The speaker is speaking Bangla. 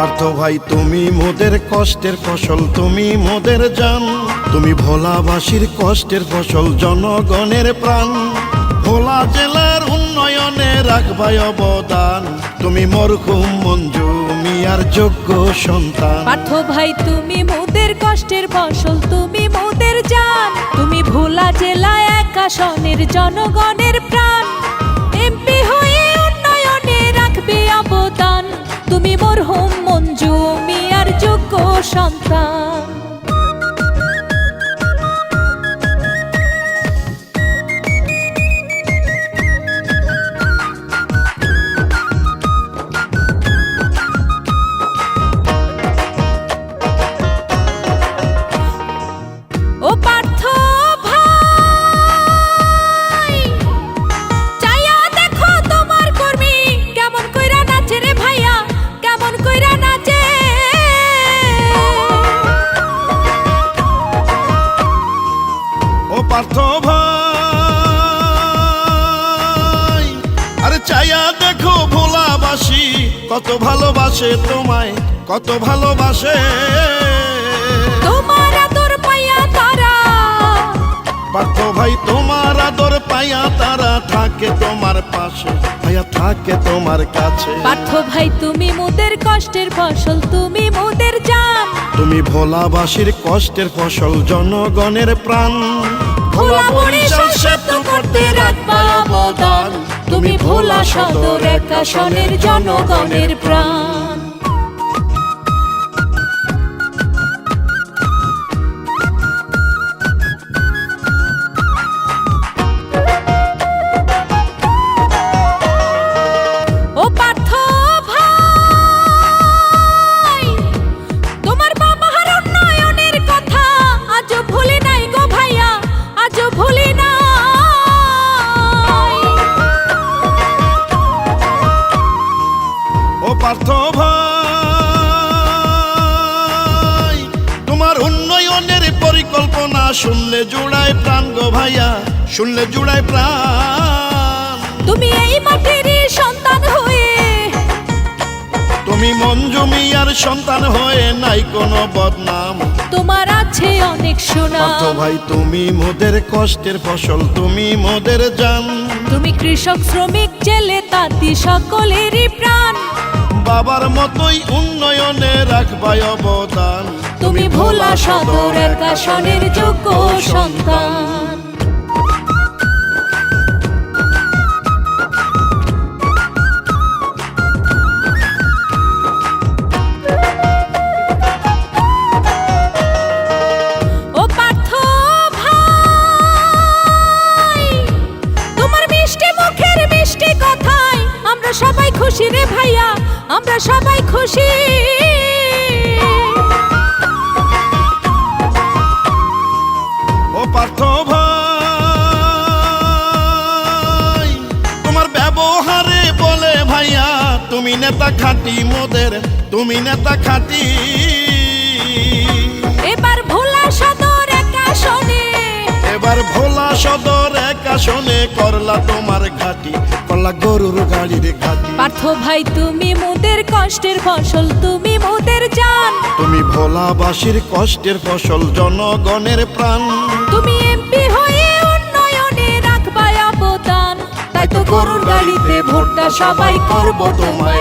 পার্থ ভাই তুমি মোদের কষ্টের ফসল, তুমি মোদের জান, তুমি ভোলাবাসীর কষ্টের ফসল, জনগণের প্রাণ। ভোলা জেলার উন্নয়নে রাখবাই অবদান, তুমি মরহুম মঞ্জু মিয়ার যোগ্য সন্তান। পার্থ ভাই তুমি মোদের কষ্টের ফসল, তুমি মোদের জান, তুমি ভোলা জেলা 1 আসনের জনগণের প্রাণ। এমপি হয়ে উন্নয়নে রাখবে অবদান, তুমি মরহুম মঞ্জু মিয়ার যোগ্য সন্তান। ও পার্থ ভাই চাইয়া দেখো তোমার কর্মী কেমন কইরা নাচে রে ভাইয়া, কেমন কইরা নাচে। ও পার্থ ভাই আরে চাইয়া দেখো ভোলাবাসী কত ভালোবাসে তোমায়, কত ভালোবাসে। তোমার আদর পাইয়া তারা, পার্থ ভাই তোমার আদর পাইয়া তারা থাকে তোমার পাশে, ভাইয়া থাকে তোমার কাছে। পার্থ ভাই তুমি মোদের কষ্টের ফসল, তুমি মোদের জান, তুমি ভোলাবাসীর কষ্টের ফসল, জনগণের প্রাণ। ভোলা বরিশাল সেতু করতে রাখবা অবদান, তুমি ভোলা সদর 1 আসনের জনগণের প্রাণ। ও পার্থ ভাই তোমার বাবার উন্নয়নের কথা আজও ভুলি নাই গো ভাইয়া, আজও ভুলি নাই। ও পার্থ ভাই তোমার উন্নয়নের পরিকল্পনা শুনলে জুড়ায় প্রাণ গো ভাইয়া, শুনলে জুড়ায় প্রাণ। তুমি এই মাটিরই সন্তান হয়ে, তুমি মঞ্জু মিয়ার সন্তান হয়ে নাই কোনো বদনাম। তোমার আছে অনেক পার্থ সুনাম। ভাই তুমি মোদের কষ্টের ফসল, তুমি মোদের জান, তুমি কৃষক শ্রমিক জেলে তাঁতি সকলেরই প্রাণ। বাবার মতোই উন্নয়নে রাখবাই অবদান, তুমি ভোলা সদর 1 আসনের যোগ্য সন্তান। ও পার্থ ভাই তোমার মিষ্টি মুখের মিষ্টি কথায় আমরা সবাই খুশি রে ভাইয়া, আমরা সবাই খুশি। ও পার্থ ভাই তোমার ব্যবহারে বলে ভাইয়া তুমি নেতা খাঁটি মোদের, তুমি নেতা খাঁটি। এবার ভোলা সদর 1 আসনে, এবার ভোলা সদর 1 আসনে করলা তোমার ঘাটি, করলা গরুর গাড়ির ঘাটি। পার্থ ভাই তুমি মোদের কষ্টের ফসল, তুমি মোদের জান, তুমি ভোলাবাসীর কষ্টের ফসল, জনগণের প্রাণ। তুমি এমপি হয়ে উন্নয়নে রাখবা অবদান, তাই তো গরুর গাড়িতে ভোটটা সবাই করব তোমায়